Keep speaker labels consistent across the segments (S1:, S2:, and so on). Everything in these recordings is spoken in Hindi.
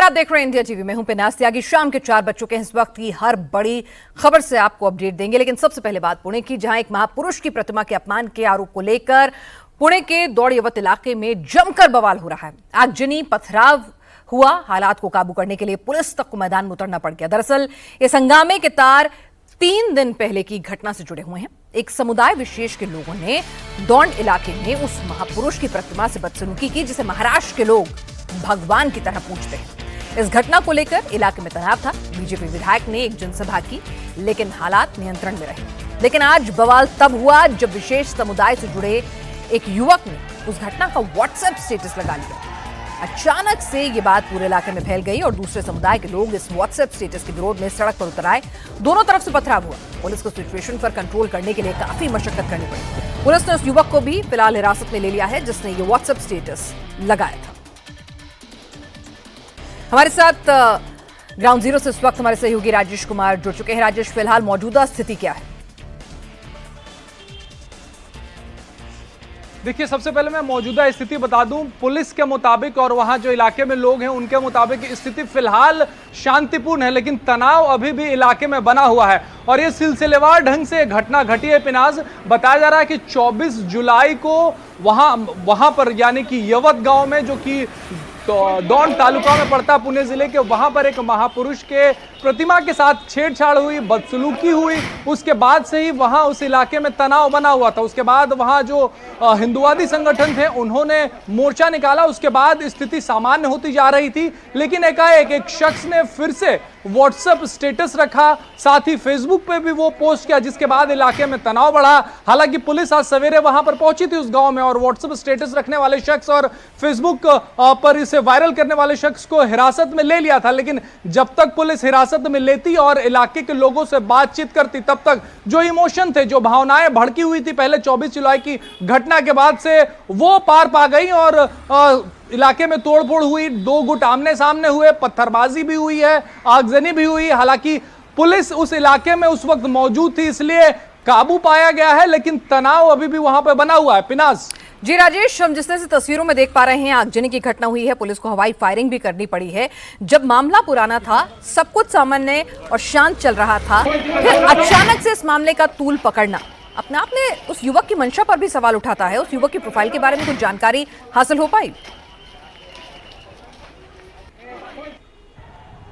S1: आप देख रहे हैं इंडिया टीवी में हूं पिनाज त्यागी। शाम के 4 बज चुके हैं। इस वक्त की हर बड़ी खबर से आपको अपडेट देंगे, लेकिन सबसे पहले बात पुणे की, जहां एक महापुरुष की प्रतिमा के अपमान के आरोप को लेकर पुणे के दौड़यवत इलाके में जमकर बवाल हो रहा है। आगजनी पथराव हुआ, हालात को काबू करने के लिए पुलिस तक को मैदान में उतरना पड़ गया। दरअसल इस हंगामे के तार 3 दिन पहले की घटना से जुड़े हुए हैं। एक समुदाय विशेष के लोगों ने दौंड इलाके में उस महापुरुष की प्रतिमा से बदसलूकी की, जिसे महाराष्ट्र के लोग भगवान की तरह पूजते हैं। इस घटना को लेकर इलाके में तनाव था। बीजेपी विधायक ने एक जनसभा की, लेकिन हालात नियंत्रण में रहे। लेकिन आज बवाल तब हुआ जब विशेष समुदाय से जुड़े एक युवक ने उस घटना का व्हाट्सएप स्टेटस लगा लिया। अचानक से ये बात पूरे इलाके में फैल गई और दूसरे समुदाय के लोग इस व्हाट्सएप स्टेटस के विरोध में सड़क पर उतर आए। दोनों तरफ से पथराव हुआ। पुलिस को सिचुएशन पर कंट्रोल करने के लिए काफी मशक्कत करनी पड़ी। पुलिस ने उस युवक को भी फिलहाल हिरासत में ले लिया है, जिसने ये व्हाट्सएप स्टेटस लगाया था। हमारे साथ ग्राउंड जीरो से इस वक्त हमारे सहयोगी राजेश कुमार जुड़ चुके हैं। राजेश, फिलहाल मौजूदा स्थिति क्या है?
S2: देखिए, सबसे पहले मैं मौजूदा स्थिति बता दूं। पुलिस के मुताबिक और वहां जो इलाके में लोग हैं उनके मुताबिक स्थिति फिलहाल शांतिपूर्ण है, लेकिन तनाव अभी भी इलाके में बना हुआ है और ये सिलसिलेवार ढंग से घटना घटी है। पिनाज, बताया जा रहा है कि 24 जुलाई को वहां पर यानी कि यवत गांव में, जो कि दौंड तालुका में पड़ता पुणे जिले के, वहां पर एक महापुरुष के प्रतिमा के साथ छेड़छाड़ हुई, बदसलूकी हुई। उसके बाद से ही वहां उस इलाके में तनाव बना हुआ था। उसके बाद वहां जो हिंदुवादी संगठन थे उन्होंने मोर्चा निकाला। उसके बाद स्थिति सामान्य होती जा रही थी, लेकिन एकाएक एक शख्स ने फिर से व्हाट्सएप स्टेटस रखा, साथ ही फेसबुक पे भी वो पोस्ट किया, जिसके बाद इलाके में तनाव बढ़ा। हालांकि पुलिस आज सवेरे वहां पर पहुंची थी उस गांव में और व्हाट्सएप स्टेटस रखने वाले शख्स और फेसबुक पर इसे वायरल करने वाले शख्स को हिरासत में ले लिया था। लेकिन जब तक पुलिस हिरासत में लेती और इलाके के लोगों से बातचीत करती, तब तक जो इमोशन थे, जो भावनाएं भड़की हुई थी पहले 24 जुलाई की घटना के बाद से, वो पार पा गई और इलाके में तोड़फोड़ हुई। 2 गुट आमने सामने हुए, पत्थरबाजी भी हुई है, आगजनी भी हुई। हालांकि पुलिस उस इलाके में उस वक्त मौजूद थी, इसलिए काबू पाया गया है, लेकिन तनाव अभी भी वहां पर बना हुआ है। पिनाज
S1: जी राजेश, हम जिस तरह से तस्वीरों में देख पा रहे हैं, आगजनी की घटना हुई है, पुलिस को हवाई फायरिंग भी करनी पड़ी है। जब मामला पुराना था, सब कुछ सामान्य और शांत चल रहा था, फिर अचानक से इस मामले का तूल पकड़ना अपने आप में उस युवक की मंशा पर भी सवाल उठाता है। उस युवक की प्रोफाइल के बारे में कुछ जानकारी हासिल हो पाई?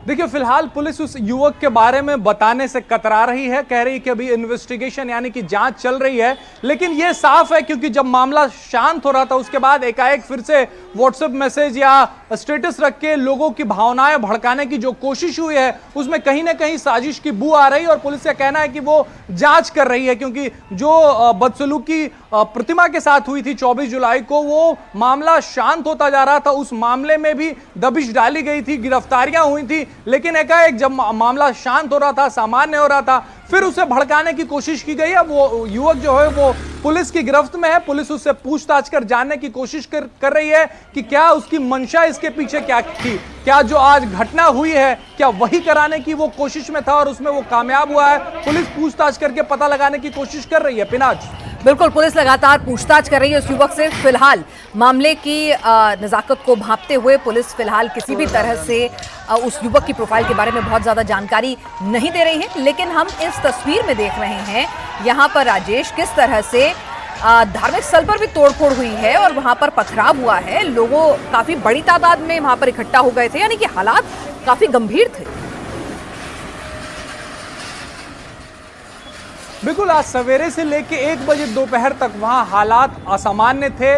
S2: देखिए, फिलहाल पुलिस उस युवक के बारे में बताने से कतरा रही है। कह रही है कि अभी इन्वेस्टिगेशन यानी कि जांच चल रही है, लेकिन यह साफ है क्योंकि जब मामला शांत हो रहा था उसके बाद एकाएक फिर से व्हाट्सएप मैसेज या स्टेटस रख के लोगों की भावनाएं भड़काने की जो कोशिश हुई है, उसमें कहीं ना कहीं साजिश की बू आ रही है और पुलिस का कहना है कि वो जांच कर रही है, क्योंकि जो बदसलूकी प्रतिमा के साथ हुई थी 24 जुलाई को, वो मामला शांत होता जा रहा था। उस मामले में भी दबिश डाली गई थी, गिरफ्तारियां हुई थी, लेकिन एकाएक जब मामला शांत हो रहा था, सामान्य हो रहा था, फिर उसे भड़काने की कोशिश की गई। अब वो युवक जो है वो पुलिस की गिरफ्त में है। पुलिस उससे पूछताछ कर जानने की कोशिश कर रही है कि क्या उसकी मंशा इसके पीछे क्या थी, क्या जो आज घटना हुई है क्या वही कराने की वो कोशिश में था और उसमें वो कामयाब हुआ है। पुलिस पूछताछ करके पता लगाने की कोशिश कर रही है। पिनाज,
S1: बिल्कुल, पुलिस लगातार पूछताछ कर रही है उस युवक से। फिलहाल मामले की नजाकत को भांपते हुए पुलिस फिलहाल किसी भी तरह से उस युवक की प्रोफाइल के बारे में बहुत ज्यादा जानकारी नहीं दे रही है। लेकिन हम इस तस्वीर में देख रहे हैं यहाँ पर राजेश, किस तरह से धार्मिक स्थल पर भी तोड़फोड़ हुई है और वहां पर पथराव हुआ है। लोगों काफी बड़ी तादाद में वहां पर इकट्ठा हो गए थे, यानी कि हालात काफी गंभीर थे।
S2: बिल्कुल, आज सवेरे से लेके 1 बजे दोपहर तक वहां हालात असामान्य थे,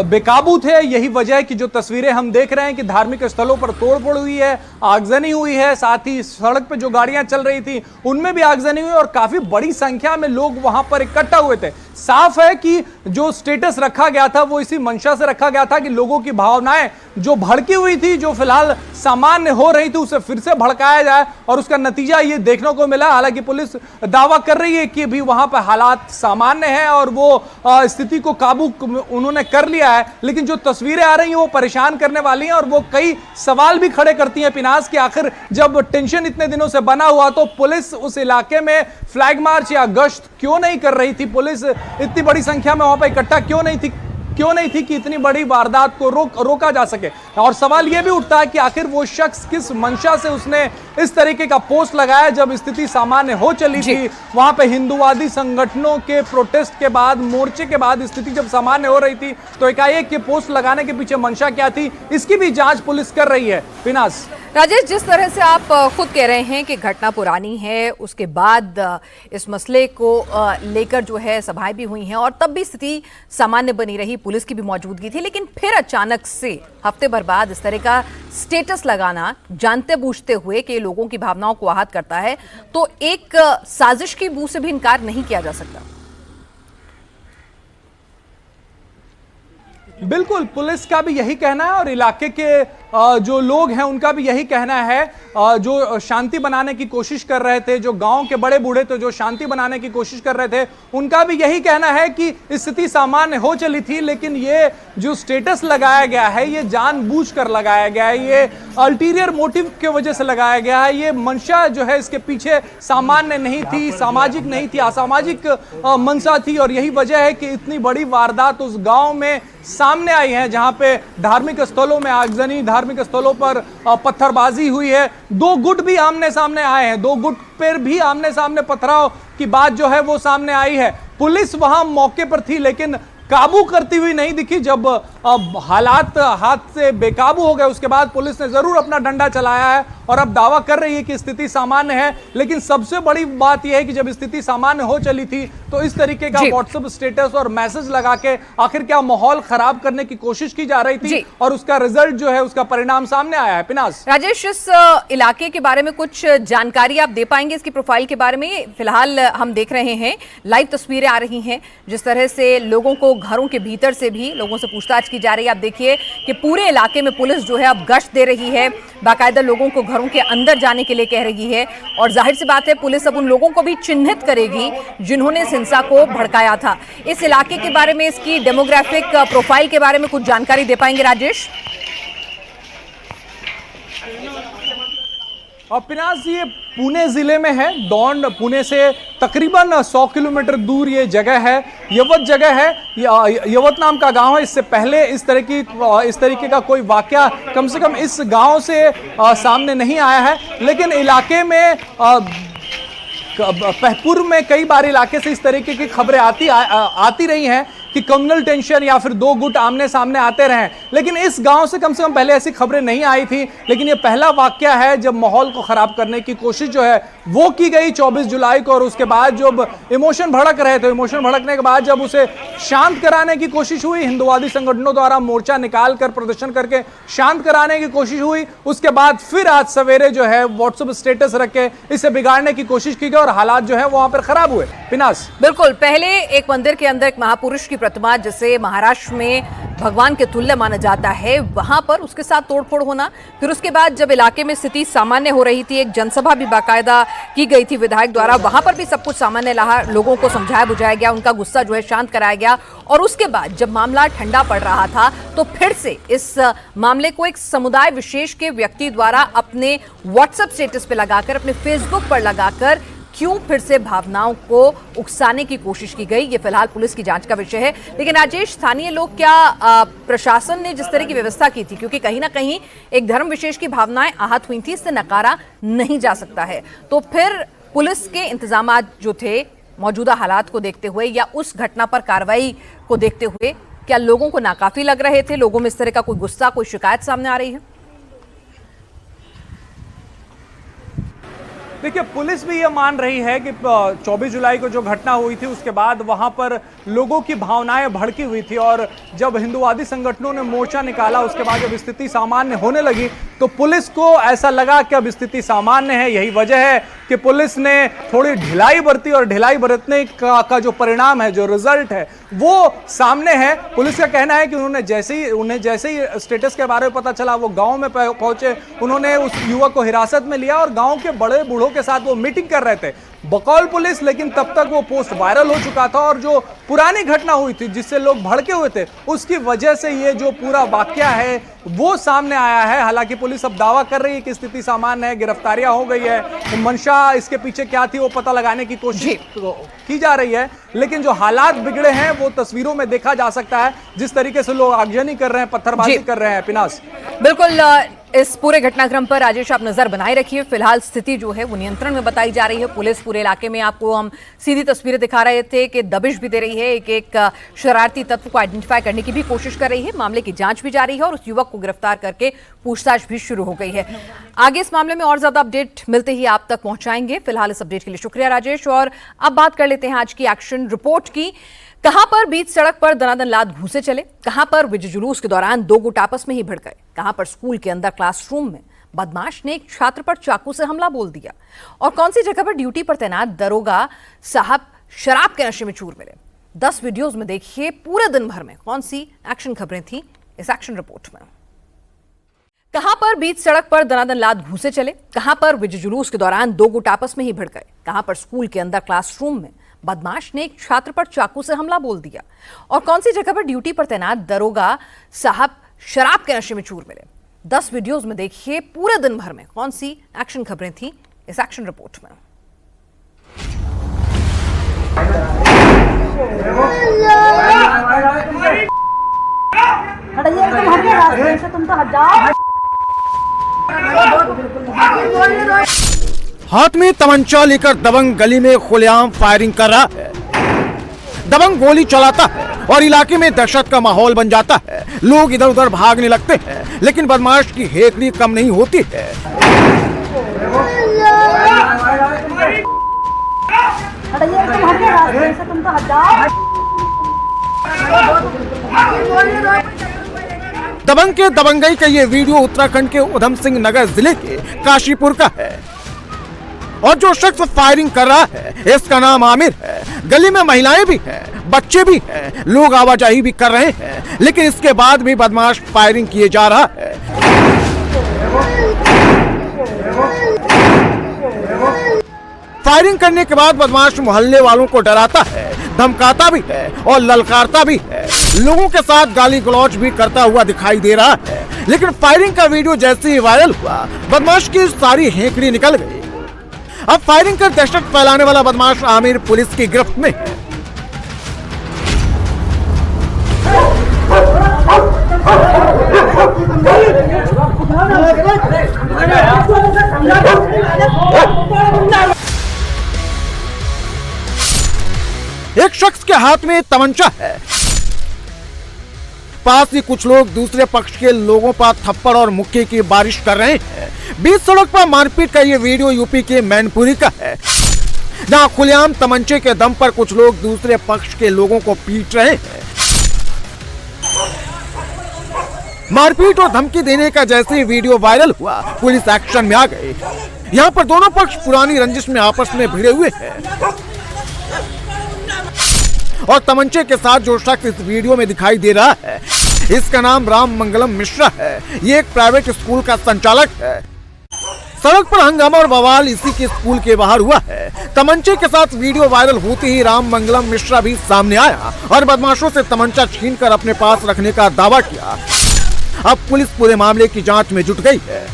S2: बेकाबू थे। यही वजह है कि जो तस्वीरें हम देख रहे हैं कि धार्मिक स्थलों पर तोड़फोड़ हुई है, आगजनी हुई है, साथ ही सड़क पे जो गाड़ियां चल रही थी उनमें भी आगजनी हुई और काफी बड़ी संख्या में लोग वहां पर इकट्ठा हुए थे। साफ है कि जो स्टेटस रखा गया था वो इसी मंशा से रखा गया था कि लोगों की भावनाएं जो भड़की हुई थी, जो फिलहाल सामान्य हो रही थी, उसे फिर से भड़काया जाए और उसका नतीजा ये देखने को मिला। हालांकि पुलिस दावा कर रही है कि भी वहां पर हालात सामान्य हैं और वो स्थिति को काबू उन्होंने कर लिया है, लेकिन जो तस्वीरें आ रही हैं वो परेशान करने वाली हैं और वो कई सवाल भी खड़े करती हैं। पिनाज, कि आखिर जब टेंशन इतने दिनों से बना हुआ तो पुलिस उस इलाके में फ्लैग मार्च या गश्त क्यों नहीं कर रही थी? पुलिस इतनी बड़ी संख्या में वहां पर इकट्ठा क्यों नहीं थी? क्यों नहीं थी कि इतनी बड़ी वारदात को रोका जा सके। और सवाल यह भी उठता है कि आखिर वो शख्स किस मंशा से उसने इस तरीके का पोस्ट लगाया जब स्थिति सामान्य हो चली थी। वहां पे हिंदूवादी संगठनों के प्रोटेस्ट के बाद, मोर्चे के बाद स्थिति जब सामान्य हो रही थी तो एकाएक के पोस्ट लगाने के पीछे मंशा क्या थी, इसकी भी जांच पुलिस कर रही है। पिनास,
S1: राजेश, जिस तरह से आप खुद कह रहे हैं कि घटना पुरानी है, उसके बाद इस मसले को लेकर जो है सभाएं भी हुई हैं और तब भी स्थिति सामान्य बनी रही, पुलिस की भी मौजूदगी थी, लेकिन फिर अचानक से हफ्ते भर बाद इस तरह का स्टेटस लगाना जानते बूझते हुए कि लोगों की भावनाओं को आहत करता है, तो एक साजिश की बू से भी इनकार नहीं किया जा सकता।
S2: बिल्कुल, पुलिस का भी यही कहना है और इलाके के जो लोग हैं उनका भी यही कहना है। जो शांति बनाने की कोशिश कर रहे थे, जो गांव के बड़े बूढ़े तो जो शांति बनाने की कोशिश कर रहे थे, उनका भी यही कहना है कि स्थिति सामान्य हो चली थी, लेकिन ये जो स्टेटस लगाया गया है ये जानबूझकर लगाया गया है, ये अल्टीरियर मोटिव की वजह से लगाया गया है। ये मंशा जो है इसके पीछे सामान्य नहीं थी, सामाजिक नहीं थी, असामाजिक मंशा थी। और यही वजह है कि इतनी बड़ी वारदात उस गांव में सामने आई है जहां पे धार्मिक स्थलों में आगजनी, धार्मिक स्थलों पर पत्थरबाजी हुई है। दो गुट भी आमने सामने आए हैं, दो गुट पर भी आमने सामने पथराव की बात जो है वो सामने आई है। पुलिस वहां मौके पर थी लेकिन काबू करती हुई नहीं दिखी। जब हालात हाथ से बेकाबू हो गए उसके बाद पुलिस ने जरूर अपना डंडा चलाया है और अब दावा कर रही है कि स्थिति सामान्य है। लेकिन सबसे बड़ी बात यह है कि जब स्थिति सामान्य हो चली थी तो इस तरीके का व्हाट्सएप स्टेटस और मैसेज लगा के आखिर क्या माहौल खराब करने की कोशिश की जा रही थी और उसका रिजल्ट जो है, उसका परिणाम सामने आया है। पिनास,
S1: राजेश, इस इलाके के बारे में कुछ जानकारी आप दे पाएंगे, इसकी प्रोफाइल के बारे में? फिलहाल हम देख रहे हैं, लाइव तस्वीरें आ रही हैं, जिस तरह से लोगों को घरों के भीतर से भी लोगों से पूछताछ की जा रही है। आप देखिए कि पूरे इलाके में पुलिस जो है अब गश्त दे रही है, बाकायदा लोगों को घरों के अंदर जाने के लिए कह रही है और जाहिर सी बात है पुलिस अब उन लोगों को भी चिन्हित करेगी जिन्होंने इस हिंसा को भड़काया था। इस इलाके के बारे में, इसकी डेमोग्राफिक प्रोफाइल के बारे में कुछ जानकारी दे पाएंगे राजेश?
S2: और पिनास, ये पुणे जिले में है, दौंड पुणे से तकरीबन 100 किलोमीटर दूर ये जगह है, यवत जगह है, यवत नाम का गांव है। इससे पहले इस तरीके का कोई वाकया कम से कम इस गांव से सामने नहीं आया है। लेकिन इलाके में पूर्व में कई बार इलाके से इस तरीके की खबरें आती रही हैं कि कम्युनल टेंशन या फिर दो गुट आमने सामने आते रहे, लेकिन इस गांव से कम पहले ऐसी खबरें नहीं आई थी। लेकिन ये पहला वाकया है जब माहौल को खराब करने की कोशिश जो है वो की गई 24 जुलाई को। और उसके बाद जब इमोशन भड़क रहे थे, इमोशन भड़कने के बाद जब उसे शांत कराने की कोशिश हुई, हिंदूवादी संगठनों द्वारा मोर्चा निकाल कर प्रदर्शन करके शांत कराने की कोशिश हुई, उसके बाद फिर आज सवेरे जो है व्हाट्सएप स्टेटस रख के इसे बिगाड़ने की कोशिश की गई और हालात जो है वहां पर खराब हुए। पिनास,
S1: बिल्कुल, पहले एक मंदिर के अंदर एक महापुरुष की प्रतिमा, जिसे महाराष्ट्र में भगवान के तुल्य माना जाता है, वहां पर उसके साथ तोड़फोड़ होना, फिर उसके बाद जब इलाके में स्थिति सामान्य हो रही थी, एक जनसभा भी बाकायदा की गई थी विधायक द्वारा, वहां पर भी सब कुछ सामान्य रहा, लोगों को समझाया बुझाया गया, उनका गुस्सा जो है शांत कराया गया। और उसके बाद जब मामला ठंडा पड़ रहा था तो फिर से इस मामले को एक समुदाय विशेष के व्यक्ति द्वारा अपने व्हाट्सएप स्टेटस पे लगाकर, अपने फेसबुक पर लगाकर क्यों फिर से भावनाओं को उकसाने की कोशिश की गई, ये फिलहाल पुलिस की जांच का विषय है। लेकिन राजेश, स्थानीय लोग क्या प्रशासन ने जिस तरह की व्यवस्था की थी, क्योंकि कहीं ना कहीं एक धर्म विशेष की भावनाएं आहत हुई थी, इससे नकारा नहीं जा सकता है, तो फिर पुलिस के इंतजाम जो थे मौजूदा हालात को देखते हुए या उस घटना पर कार्रवाई को देखते हुए क्या लोगों को नाकाफी लग रहे थे? लोगों में इस तरह का कोई गुस्सा, कोई शिकायत सामने आ रही है?
S2: देखिए, पुलिस भी ये मान रही है कि 24 जुलाई को जो घटना हुई थी उसके बाद वहां पर लोगों की भावनाएं भड़की हुई थी और जब हिंदूवादी संगठनों ने मोर्चा निकाला उसके बाद जब स्थिति सामान्य होने लगी तो पुलिस को ऐसा लगा कि अब स्थिति सामान्य है। यही वजह है कि पुलिस ने थोड़ी ढिलाई बरती और ढिलाई बरतने का जो परिणाम है, जो रिजल्ट है वो सामने है। पुलिस का कहना है कि उन्हें जैसे ही स्टेटस के बारे में पता चला वो गांव में पहुंचे, उन्होंने उस युवक को हिरासत में लिया और गांव के बड़े बूढ़ों के साथ वो मीटिंग कर रहे थे। बकौल पुलिस, लेकिन तब तक वो पोस्ट वायरल हो चुका था और जो पुरानी घटना हुई थी जिससे लोग भड़के हुए थे, उसकी वजह से ये जो पूरा वाकया है वो सामने आया है। हालांकि पुलिस अब दावा कर रही है कि स्थिति सामान्य है, गिरफ्तारियां हो गई है, तो मंशा इसके पीछे क्या थी वो पता लगाने की कोशिश की जा रही है। लेकिन जो हालात बिगड़े हैं वो तस्वीरों में देखा जा सकता है, जिस तरीके से लोग आगजनी कर रहे हैं, पत्थरबाजी कर रहे हैं। पिनास,
S1: बिल्कुल इस पूरे घटनाक्रम पर राजेश आप नजर बनाए रखिए। फिलहाल स्थिति जो है वो नियंत्रण में बताई जा रही है। पुलिस पूरे इलाके में, आपको हम सीधी तस्वीरें दिखा रहे थे कि दबिश भी दे रही है, एक एक शरारती तत्व को आइडेंटिफाई करने की भी कोशिश कर रही है। मामले की जांच भी जारी है और उस युवक को गिरफ्तार करके पूछताछ भी शुरू हो गई है। आगे इस मामले में और ज्यादा अपडेट मिलते ही आप तक पहुंचाएंगे। फिलहाल इस अपडेट के लिए शुक्रिया राजेश। और अब बात कर लेते हैं आज की एक्शन रिपोर्ट की। कहां पर बीच सड़क पर दनादन लाद घूसे चले, कहां पर विजय जुलूस के दौरान दो गुट आपस में ही भिड़ गए, कहां पर स्कूल के अंदर क्लासरूम में बदमाश ने एक छात्र पर चाकू से हमला बोल दिया, और कौन सी जगह पर ड्यूटी पर तैनात दरोगा साहब शराब के नशे में चूर मिले। 10 वीडियोज में देखिए पूरे दिन भर में कौन सी एक्शन खबरें थी इस एक्शन रिपोर्ट में। कहां पर बीच सड़क पर दनादन लाद घूसे चले, कहां पर विजय जुलूस के दौरान दो गुट आपस में ही भिड़ गए, कहां पर स्कूल के अंदर क्लासरूम में बदमाश ने एक छात्र पर चाकू से हमला बोल दिया, और कौन सी जगह पर ड्यूटी पर तैनात दरोगा साहब शराब के नशे में चूर मिले। 10 वीडियोज में देखिए पूरे दिन भर में कौन सी एक्शन खबरें थी इस एक्शन रिपोर्ट में।
S3: तुम तो हट जाओ।
S4: हाथ में तमंचा लेकर दबंग गली में खुलेआम फायरिंग कर रहा है। दबंग गोली चलाता है और इलाके में दहशत का माहौल बन जाता है। लोग इधर उधर भागने लगते हैं, लेकिन बदमाश की हेकड़ी कम नहीं होती है।
S3: तुम तो हट जाओ।
S4: दबंग के दबंगई का ये वीडियो उत्तराखंड के उधम सिंह नगर जिले के काशीपुर का है, और जो शख्स फायरिंग कर रहा है इसका नाम आमिर है। गली में महिलाएं भी हैं, बच्चे भी हैं, लोग आवाजाही भी कर रहे हैं, लेकिन इसके बाद भी बदमाश फायरिंग किए जा रहा है। फायरिंग करने के बाद बदमाश मोहल्ले वालों को डराता है, धमकाता भी है और ललकारता भी है। लोगों के साथ गाली गलौज भी करता हुआ दिखाई दे रहा है। लेकिन फायरिंग का वीडियो जैसे ही वायरल हुआ, बदमाश की सारी हेकड़ी निकल गई। अब फायरिंग कर दहशत फैलाने वाला बदमाश आमिर पुलिस की गिरफ्त में है। एक शख्स के हाथ में तमंचा है, पास ही कुछ लोग दूसरे पक्ष के लोगों पर थप्पड़ और मुक्के की बारिश कर रहे हैं। बीच सड़क पर मारपीट का ये वीडियो यूपी के मैनपुरी का है, जहां खुलेआम तमंचे के दम पर कुछ लोग दूसरे पक्ष के लोगों को पीट रहे हैं। मारपीट और धमकी देने का जैसे ही वीडियो वायरल हुआ, पुलिस एक्शन में आ गई। यहाँ पर दोनों पक्ष पुरानी रंजिश में आपस में भिड़े हुए हैं, और तमंचे के साथ जो शख्स इस वीडियो में दिखाई दे रहा है, इसका नाम राम मंगलम मिश्रा है। ये एक प्राइवेट स्कूल का संचालक है। सड़क पर हंगामा और बवाल इसी के स्कूल के बाहर हुआ है। तमंचे के साथ वीडियो वायरल होते ही राम मंगलम मिश्रा भी सामने आया और बदमाशों से तमंचा छीनकर अपने पास रखने का दावा किया। अब पुलिस पूरे मामले की जांच में जुट गई है।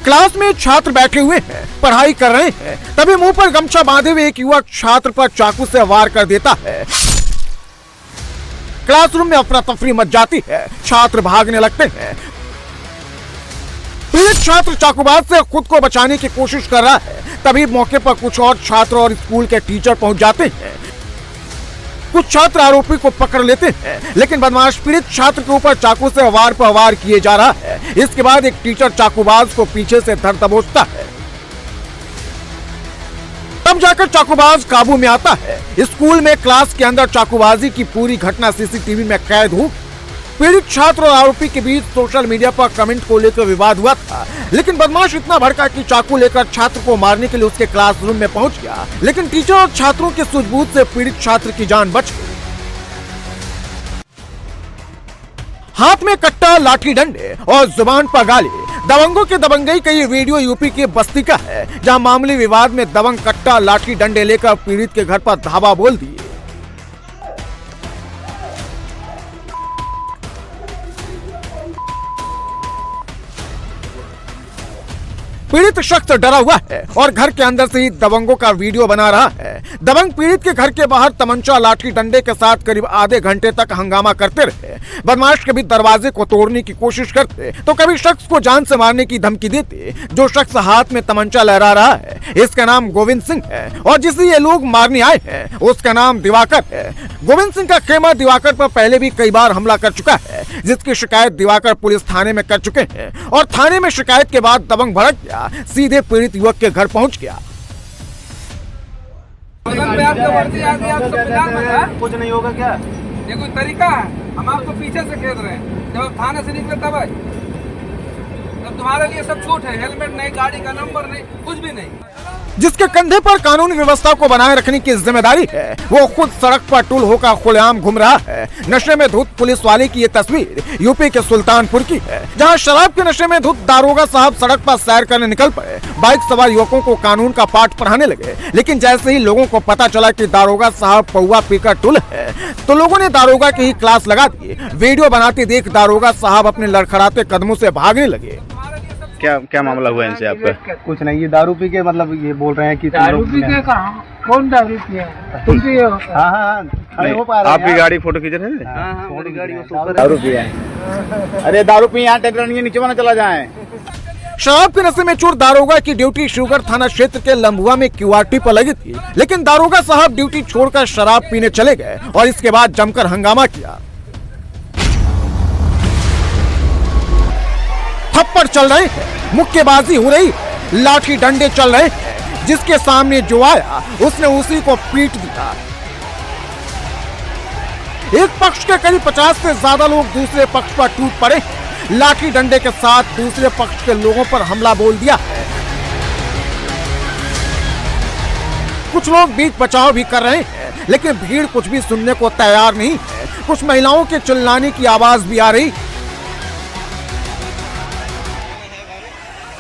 S4: क्लास में छात्र बैठे हुए हैं, पढ़ाई कर रहे हैं, तभी मुंह पर गमछा बांधे हुए एक युवक छात्र पर चाकू से वार कर देता है। क्लासरूम में अफरा तफरी मच जाती है, छात्र भागने लगते हैं। पीड़ित छात्र चाकूबाज से खुद को बचाने की कोशिश कर रहा है, तभी मौके पर कुछ और छात्र और स्कूल के टीचर पहुंच जाते हैं। कुछ छात्र आरोपी को पकड़ लेते हैं, लेकिन बदमाश पीड़ित छात्र के ऊपर चाकू से वार पर वार किए जा रहा है। इसके बाद एक टीचर चाकूबाज को पीछे से धर दबोचता है, तब जाकर चाकूबाज काबू में आता है। स्कूल में क्लास के अंदर चाकूबाजी की पूरी घटना सीसीटीवी में कैद हो। पीड़ित छात्र और आरोपी के बीच सोशल मीडिया पर कमेंट को लेकर विवाद हुआ था, लेकिन बदमाश इतना भड़का कि चाकू लेकर छात्र को मारने के लिए उसके क्लासरूम में पहुंच गया। लेकिन टीचर और छात्रों के सूझबूझ से पीड़ित छात्र की जान बच गई। हाथ में कट्टा, लाठी डंडे और जुबान पर गाली। दबंगों के दबंगई का ये वीडियो यूपी के बस्ती का है, जहां मामूली विवाद में दबंग कट्टा, लाठी डंडे लेकर पीड़ित के घर पर धावा बोल दिए। पीड़ित शख्स डरा हुआ है और घर के अंदर से ही दबंगों का वीडियो बना रहा है। दबंग पीड़ित के घर के बाहर तमंचा, लाठी डंडे के साथ करीब आधे घंटे तक हंगामा करते रहे। बदमाश कभी दरवाजे को तोड़ने की कोशिश करते तो कभी शख्स को जान से मारने की धमकी देते। जो शख्स हाथ में तमंचा लहरा रहा है, इसका नाम गोविंद सिंह है और जिसे ये लोग मारने आए हैं उसका नाम दिवाकर है। गोविंद सिंह का खेमा दिवाकर पर पहले भी कई बार हमला कर चुका है, जिसकी शिकायत दिवाकर पुलिस थाने में कर चुके हैं और थाने में शिकायत के बाद दबंग भड़क गया, सीधे पीड़ित युवक के घर पहुंच गया।
S5: कुछ नहीं होगा क्या?
S6: ये कोई तरीका है? हम आपको पीछे से खेद रहे हैं, जब आप थाने से निकले तब तुम्हारे लिए सब छूट है, हेलमेट नहीं, गाड़ी का नंबर नहीं, कुछ भी नहीं।
S4: जिसके कंधे पर कानूनी व्यवस्था को बनाए रखने की जिम्मेदारी है, वो खुद सड़क पर टूल होकर खुलेआम घूम रहा है। नशे में धुत पुलिस वाले की ये तस्वीर यूपी के सुल्तानपुर की है, जहां शराब के नशे में धुत दारोगा साहब सड़क पर सैर करने निकल पड़े। बाइक सवार युवकों को कानून का पाठ पढ़ाने लगे, लेकिन जैसे ही लोगों को पता चला कि दारोगा साहब पौवा पीकर टूल है, तो लोगों ने दारोगा की ही क्लास लगा दी। वीडियो बनाते देख दारोगा साहब अपने लड़खड़ाते कदमों से भागने लगे।
S5: क्या मामला हुआ इनसे आपका?
S7: कुछ नहीं, ये दारू पी के मतलब ये बोल रहे हैं कि
S3: दारू पी के कहाँ? कौन दारू पिया? तुम पिए हो?
S7: हाँ खड़े हो पा रहे हैं।
S5: आपकी गाड़ी फोटो खींच रहे थे?
S7: दारू पिया है। अरे दारू पी, यहाँ ट्रैक्टर नहीं है, नीचे ना चला जाए।
S4: शराब के नशे में चूर दारोगा की ड्यूटी शिवगढ़ थाना क्षेत्र के लंबुआ में क्यूआरटी पर लगी थी, लेकिन दारोगा साहब ड्यूटी छोड़कर शराब पीने चले गए और इसके बाद जमकर हंगामा किया। थप्पड़ चल रहे हैं, मुक्केबाजी हो रही है, लाठी डंडे चल रहे हैं। जिसके सामने जो आया उसने उसी को पीट दिया। एक पक्ष के करीब 50 से ज्यादा लोग दूसरे पक्ष पर टूट पड़े, लाठी डंडे के साथ दूसरे पक्ष के लोगों पर हमला बोल दिया है। कुछ लोग बीच बचाव भी कर रहे हैं, लेकिन भीड़ कुछ भी सुनने को तैयार नहीं है। कुछ महिलाओं के चिल्लाने की आवाज भी आ रही।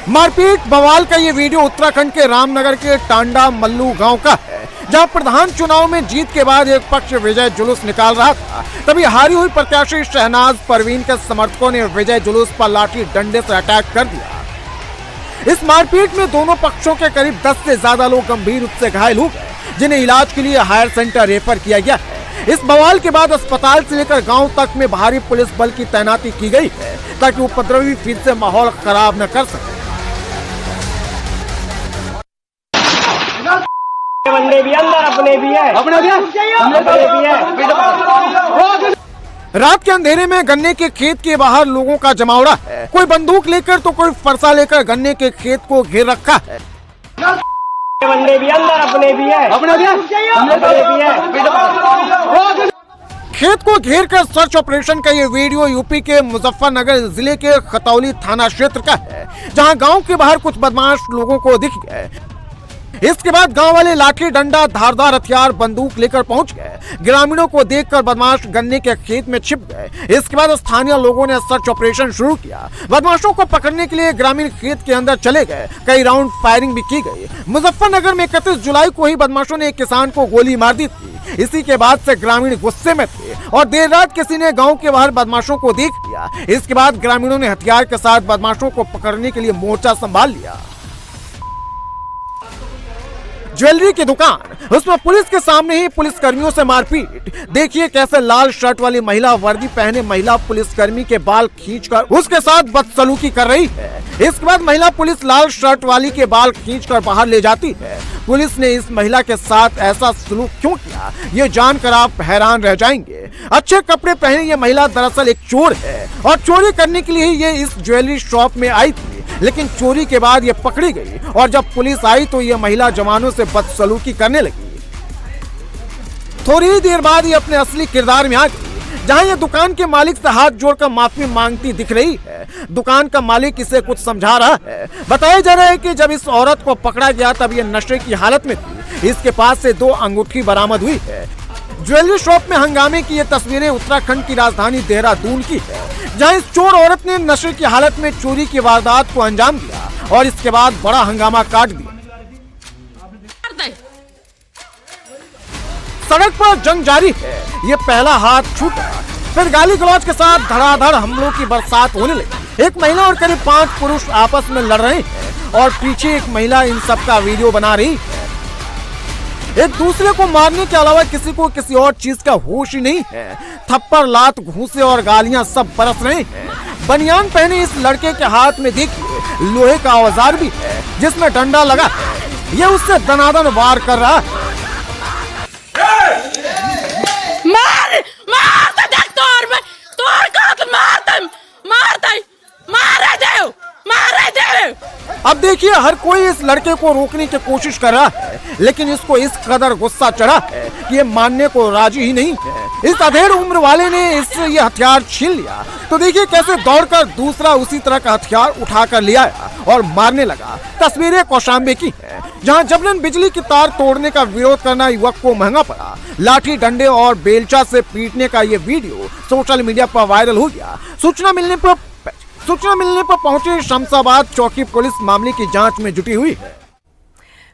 S4: मारपीट बवाल का ये वीडियो उत्तराखंड के रामनगर के टांडा मल्लू गांव का है, जहां प्रधान चुनाव में जीत के बाद एक पक्ष विजय जुलूस निकाल रहा था। तभी हारी हुई प्रत्याशी शहनाज परवीन के समर्थकों ने विजय जुलूस पर लाठी डंडे से अटैक कर दिया। इस मारपीट में दोनों पक्षों के करीब 10 से ज्यादा लोग गंभीर रूप से घायल हो गए, जिन्हें इलाज के लिए हायर सेंटर रेफर किया गया है। इस बवाल के बाद अस्पताल से लेकर गांव तक में भारी पुलिस बल की तैनाती की गई है, ताकि उपद्रवी फिर से माहौल खराब न कर सके।
S7: बंदे भी अंदर, अपने भी है, अपने भी है।
S4: रात के अंधेरे में गन्ने के खेत के बाहर लोगों का जमावड़ा है। कोई बंदूक लेकर तो कोई फरसा लेकर गन्ने के खेत को घेर रखा है।
S7: बंदे भी अंदर, अपने भी है, अपने भी है।
S4: खेत को घेर कर सर्च ऑपरेशन का ये वीडियो यूपी के मुजफ्फरनगर जिले के खतौली थाना क्षेत्र का है, जहां गांव के बाहर कुछ बदमाश लोगों को दिख गए। इसके बाद गांव वाले लाठी डंडा, धारदार हथियार, बंदूक लेकर पहुंच गए। ग्रामीणों को देखकर बदमाश गन्ने के खेत में छिप गए। इसके बाद स्थानीय लोगों ने सर्च ऑपरेशन शुरू किया। बदमाशों को पकड़ने के लिए ग्रामीण खेत के अंदर चले गए। कई राउंड फायरिंग भी की गई। मुजफ्फरनगर में 31 जुलाई को ही बदमाशों ने एक किसान को गोली मार दी थी। इसी के बाद से ग्रामीण गुस्से में थे और देर रात किसी ने गांव के बाहर बदमाशों को देख लिया। इसके बाद ग्रामीणों ने हथियार के साथ बदमाशों को पकड़ने के लिए मोर्चा संभाल लिया। ज्वेलरी की दुकान, उसमें पुलिस के सामने ही पुलिस कर्मियों से मारपीट। देखिए कैसे लाल शर्ट वाली महिला वर्दी पहने महिला पुलिसकर्मी के बाल खींचकर उसके साथ बदसलूकी कर रही है। इसके बाद महिला पुलिस लाल शर्ट वाली के बाल खींचकर बाहर ले जाती है। पुलिस ने इस महिला के साथ ऐसा सलूक क्यों किया, ये जानकर आप हैरान रह जाएंगे। अच्छे कपड़े पहने ये महिला दरअसल एक चोर है और चोरी करने के लिए ये इस ज्वेलरी शॉप में आई थी, लेकिन चोरी के बाद ये पकड़ी गई और जब पुलिस आई तो ये महिला जवानों से बदसलूकी करने लगी। थोड़ी देर बाद ये अपने असली किरदार में आ गई, जहां ये दुकान के मालिक से हाथ जोड़कर माफी मांगती दिख रही है। दुकान का मालिक इसे कुछ समझा रहा है। बताया जा रहा है कि जब इस औरत को पकड़ा गया तब ये नशे की हालत में थी। इसके पास से 2 अंगूठी बरामद हुई है। ज्वेलरी शॉप में हंगामे की ये तस्वीरें उत्तराखंड की राजधानी देहरादून की है, जहां इस चोर औरत ने नशे की हालत में चोरी की वारदात को अंजाम दिया और इसके बाद बड़ा हंगामा काट दिया। सड़क पर जंग जारी है, ये पहला हाथ छूटा, फिर गाली गलौज के साथ धड़ाधड़ हमलों की बरसात होने लगी। एक महिला और करीब 5 पुरुष आपस में लड़ रहे हैं और पीछे एक महिला इन सब का वीडियो बना रही है। एक दूसरे को मारने के अलावा किसी को किसी और चीज का होश ही नहीं है। थप्पड़, लात, घूंसे और गालियां सब बरस रहे हैं। बनियान पहने इस लड़के के हाथ में देखिए लोहे का औजार भी है जिसमें डंडा लगा है। ये उससे दनादन वार कर रहा है। अब देखिए हर कोई इस लड़के को रोकने की कोशिश कर रहा है, लेकिन इसको इस कदर गुस्सा चढ़ा है कि ये मानने को राजी ही नहीं है। इस अधेड़ उम्र वाले ने इससे ये हथियार छीन लिया तो देखिए कैसे दौड़कर दूसरा उसी तरह का हथियार उठाकर ले आया और मारने लगा। तस्वीरें कौशाम्बी की है, जहां जबरन बिजली की तार तोड़ने का विरोध करना युवक को महंगा पड़ा। लाठी, डंडे और बेलचा से पीटने का ये वीडियो सोशल मीडिया पर वायरल हो गया। सूचना मिलने पर पहुंचे शमशाबाद चौकी पुलिस मामले की जांच में जुटी हुई है।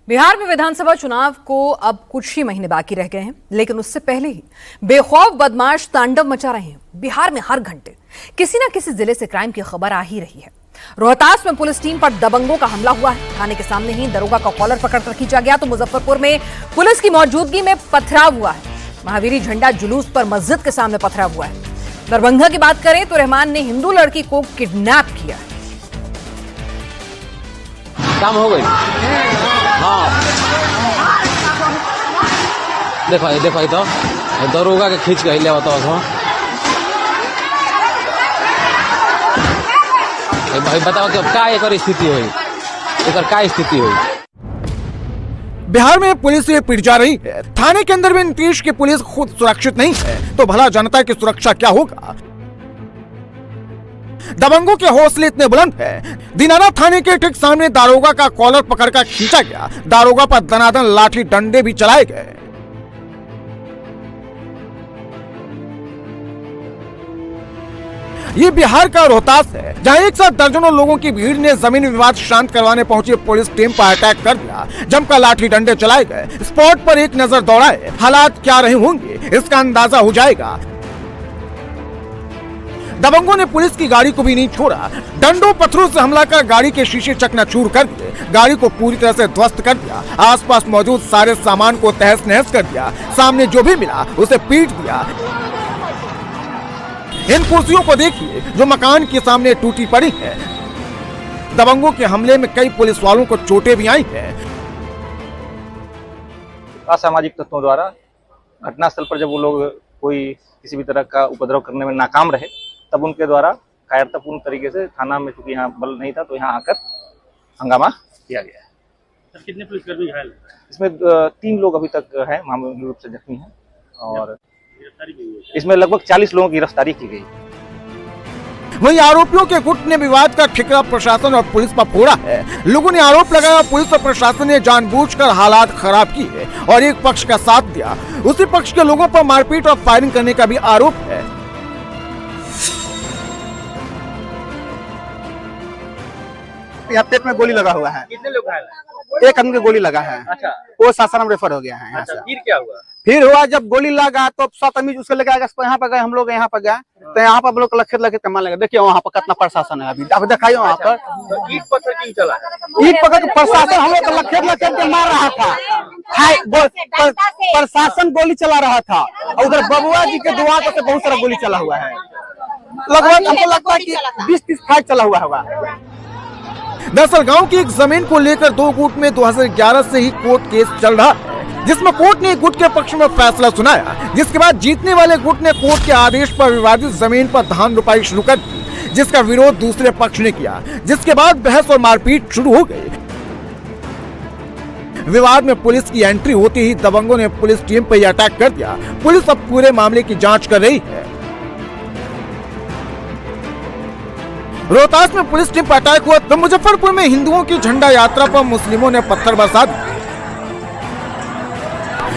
S1: बिहार में विधानसभा चुनाव को अब कुछ ही महीने बाकी रह गए हैं, लेकिन उससे पहले ही बेखौफ बदमाश तांडव मचा रहे हैं। बिहार में हर घंटे किसी न किसी जिले से क्राइम की खबर आ ही रही है। रोहतास में पुलिस टीम पर दबंगों का हमला हुआ है। थाने के सामने ही दरोगा का कॉलर पकड़कर खींचा गया। तो मुजफ्फरपुर में पुलिस की मौजूदगी में पथराव हुआ है। महावीरी झंडा जुलूस पर मस्जिद के सामने पथराव हुआ है। दरभंगा की बात करें तो रहमान ने हिंदू लड़की को किडनैप किया।
S8: काम हो गई। हाँ देखो तो दरोगा के खींच के ले बताओ भाई, बताओ कि का एकर स्थिति हुई, एकर का स्थिति हुई।
S4: बिहार में पुलिस से पिट जा रही है। थाने के अंदर भी नीतीश की पुलिस खुद सुरक्षित नहीं है तो भला जनता की सुरक्षा क्या होगा। दबंगों के हौसले इतने बुलंद है। दिनारा थाने के ठीक सामने दारोगा का कॉलर पकड़कर खींचा गया। दारोगा पर दनादन लाठी डंडे भी चलाए गए। ये बिहार का रोहतास है, जहां एक साथ दर्जनों लोगों की भीड़ ने जमीन विवाद शांत करवाने पहुंची पुलिस टीम पर अटैक कर दिया। जमकर लाठी डंडे चलाए गए। स्पॉट पर एक नजर दौड़ाए। हालात क्या रहे होंगे इसका अंदाजा हो जाएगा। दबंगों ने पुलिस की गाड़ी को भी नहीं छोड़ा। डंडों पत्थरों से हमला कर गाड़ी के शीशे चकनाचूर कर दिए। गाड़ी को पूरी तरह से ध्वस्त कर दिया। आसपास मौजूद सारे सामान को तहस नहस कर दिया। सामने जो भी मिला उसे पीट दिया। इन कुर्सियों को देखिए जो मकान के सामने टूटी पड़ी है। दबंगों के हमले में कई पुलिस वालों को चोटें भी आई हैं।
S9: असामाजिक तत्वों द्वारा घटनास्थल पर जब वो लोग कोई किसी भी तरह का उपद्रव करने में नाकाम रहे तब उनके द्वारा कायरतापूर्ण तरीके से थाना में चूंकि यहाँ बल नहीं था तो यहाँ आकर हंगामा किया गया है।
S5: कितने पुलिसकर्मी घायल?
S9: इसमें 3 लोग अभी तक हैं, मामूली रूप से जख्मी हैं और इसमें लगभग 40 लोगों की गिरफ्तारी की गई।
S4: वहीं आरोपियों के गुट ने विवाद का ठिकरा प्रशासन और पुलिस पर फोड़ा है। लोगों ने आरोप लगाया पुलिस और प्रशासन ने जानबूझकर हालात खराब किए और एक पक्ष का साथ दिया। उसी पक्ष के लोगों पर मारपीट और फायरिंग करने का भी आरोप है।
S7: यहाँ पेट में गोली लगा हुआ है।
S6: कितने लोग घायल हैं?
S7: एक आदमी को गोली लगा है।
S6: अच्छा,
S7: वो सासाराम रेफर हो गया है यहाँ से।
S6: फिर क्या हुआ?
S7: फिर हुआ जब गोली लगा तो सतमीज उसको लेके यहाँ पर गए, हम लोग यहाँ पर गए तो यहाँ पर हम लोग लखेत लखेत कमान लगे। देखिए वहाँ पर कितना प्रशासन है। अभी दिखाइए वहाँ पर
S6: तो ईट पत्थर क्यों चला है?
S7: ईट पकड़ के प्रशासन हम लोग लखेत लखेत के मार रहा था। प्रशासन गोली चला रहा था और उधर बबुआ जी के दुआ से बहुत सारा गोली चला हुआ है। लगभग हमको लगता है कि 20-30 फाइट चला हुआ होगा।
S4: दरअसल गांव की एक जमीन को लेकर 2 गुट में 2011 से ही कोर्ट केस चल रहा है, जिसमें कोर्ट ने एक गुट के पक्ष में फैसला सुनाया, जिसके बाद जीतने वाले गुट ने कोर्ट के आदेश पर विवादित जमीन पर धान रुपाई शुरू कर दी, जिसका विरोध दूसरे पक्ष ने किया, जिसके बाद बहस और मारपीट शुरू हो गई। विवाद में पुलिस की एंट्री होते ही दबंगों ने पुलिस टीम पर अटैक कर दिया। पुलिस अब पूरे मामले की जांच कर रही है। रोहतास में पुलिस टीम पर अटैक हुआ तो मुजफ्फरपुर में हिंदुओं की झंडा यात्रा पर मुस्लिमों ने पत्थर बरसा दिए।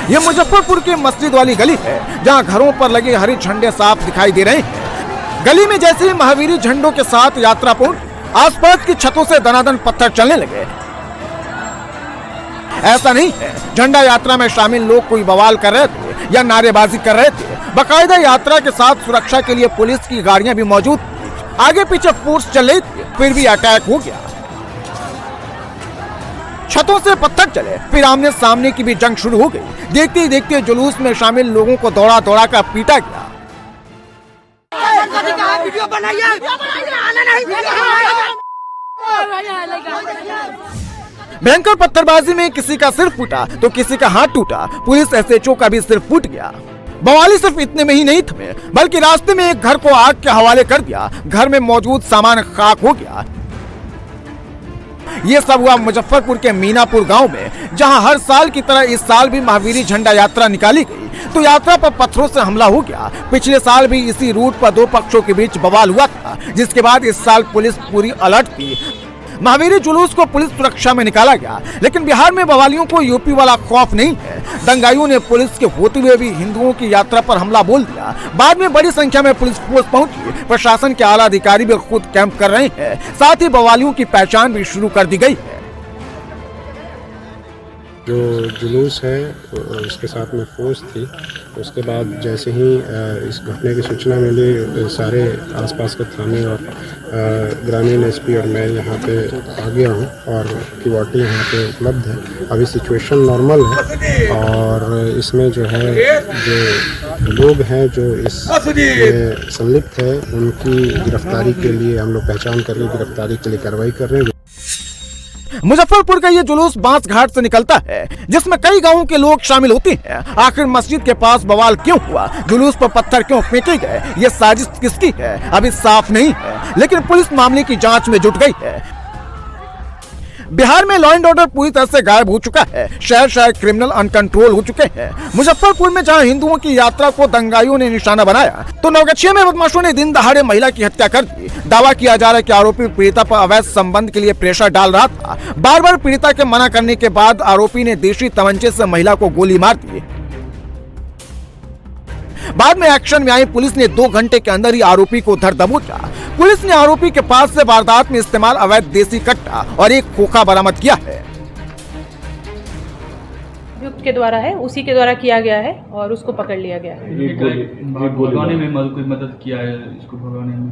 S4: ये मुजफ्फरपुर की मस्जिद वाली गली है, जहां घरों पर लगे हरे झंडे साफ दिखाई दे रहे हैं। गली में जैसे ही महावीरी झंडों के साथ यात्रा पहुंची, आसपास की छतों से दनादन पत्थर चलने लगे। ऐसा नहीं है झंडा यात्रा में शामिल लोग कोई बवाल कर रहे थे या नारेबाजी कर रहे थे। बाकायदा यात्रा के साथ सुरक्षा के लिए पुलिस की गाड़ियां भी मौजूद थी। आगे पीछे फोर्स चल रही थी, फिर भी अटैक हो गया। छतों से पत्थर चले, फिर आमने सामने की भी जंग शुरू हो गई। देखते ही देखते जुलूस में शामिल लोगों को दौड़ा दौड़ा कर पीटा गया। भयंकर पत्थरबाजी में किसी का सिर फूटा तो किसी का हाथ टूटा। पुलिस एसएचओ का भी सिर फूट गया। बवाली सिर्फ इतने में ही नहीं थमे, बल्कि रास्ते में एक घर को आग के हवाले कर दिया। घर में मौजूद सामान खाक हो गया। ये सब हुआ मुजफ्फरपुर के मीनापुर गांव में, जहां हर साल की तरह इस साल भी महावीरी झंडा यात्रा निकाली गई तो यात्रा पर पत्थरों से हमला हो गया। पिछले साल भी इसी रूट पर दो पक्षों के बीच बवाल हुआ था, जिसके बाद इस साल पुलिस पूरी अलर्ट थी। महावीरी जुलूस को पुलिस सुरक्षा में निकाला गया, लेकिन बिहार में बवालियों को यूपी वाला खौफ नहीं है। दंगाइयों ने पुलिस के होते हुए भी हिंदुओं की यात्रा पर हमला बोल दिया। बाद में बड़ी संख्या में पुलिस फोर्स पहुंची। प्रशासन के आला अधिकारी भी खुद कैंप कर रहे हैं। साथ ही बवालियों की पहचान भी शुरू कर दी गई है।
S10: जो जुलूस है उसके साथ में फोर्स थी। उसके बाद जैसे ही इस घटने की सूचना मिली, सारे आसपास के थाने और ग्रामीण एसपी और मैं यहाँ पे आ गया हूँ और क्यूआरटी यहाँ पे उपलब्ध है। अभी सिचुएशन नॉर्मल है और इसमें जो है जो लोग हैं जो इस में संलिप्त है उनकी गिरफ्तारी के लिए हम लोग पहचान कर गिरफ्तारी के लिए कार्रवाई कर रहे हैं।
S4: मुजफ्फरपुर का ये जुलूस बांस घाट से निकलता है, जिसमें कई गांवों के लोग शामिल होते हैं। आखिर मस्जिद के पास बवाल क्यों हुआ, जुलूस पर पत्थर क्यों फेंके गए, ये साजिश किसकी है अभी साफ नहीं है, लेकिन पुलिस मामले की जांच में जुट गई है। बिहार में लॉ एंड ऑर्डर पूरी तरह से गायब हो चुका है। शहर शहर क्रिमिनल अनकंट्रोल हो चुके हैं। मुजफ्फरपुर में जहां हिंदुओं की यात्रा को दंगाइयों ने निशाना बनाया, तो नवगछिया में बदमाशों ने दिन दहाड़े महिला की हत्या कर दी। दावा किया जा रहा है कि आरोपी पीड़िता पर अवैध संबंध के लिए प्रेशर डाल रहा था। बार बार पीड़िता के मना करने के बाद आरोपी ने देशी तमंचे से महिला को गोली मार दी। बाद में एक्शन में आई पुलिस ने 2 घंटे के अंदर ही आरोपी को धर दबोचा। पुलिस ने आरोपी के पास से वारदात में इस्तेमाल अवैध देसी कट्टा और एक खोखा बरामद किया है।
S11: अभियुक्त के द्वारा है, उसी के द्वारा किया गया है और उसको पकड़ लिया गया है।
S12: भगाने में कोई मदद किया है इसको भगाने में?